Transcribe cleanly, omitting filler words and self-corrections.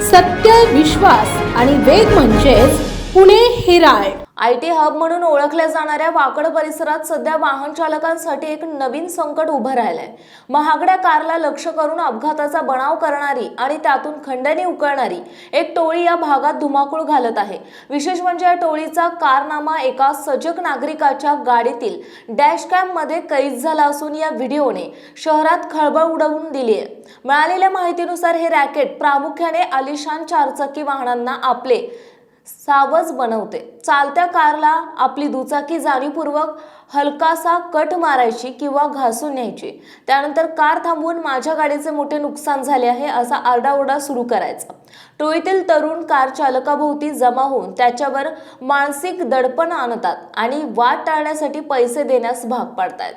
सत्य, विश्वास आणि वेग म्हणजेच पुणे हेराल्ड. IT हब म्हणून ओळखल्या जाणाऱ्या वाकड परिसरात सध्या वाहन चालकांसाठी एक नवीन संकट उभं राहिलंय. महागड्या कारला लक्ष करून अपघाताचा बनाव करणारी आणि त्यातून खंडणी उकळणारी एक टोळी या भागात धुमाकूळ घालत आहे. विशेष म्हणजे या टोळीचा कारनामा एका सजग नागरिकाच्या गाडीतील डॅशकॅम मध्ये कैद झाला असून या व्हिडिओने शहरात खळबळ उडवून दिली आहे. मिळालेल्या माहितीनुसार हे रॅकेट प्रामुख्याने आलिशान चारचाकी वाहनांना आपले सावज बनवते. चालत्या कारला आपली दुचाकी जाणीवपूर्वक हलकासा कट मारायची किंवा घासून न्यायची. त्यानंतर कार थांबवून माझ्या गाडीचे मोठे नुकसान झाले आहे असा आरडाओरडा सुरू करायचा. टोळीतील तरुण कार चालकाभोवती जमा होऊन त्याच्यावर मानसिक दडपण आणतात आणि वाद टाळण्यासाठी पैसे देण्यास भाग पाडतात.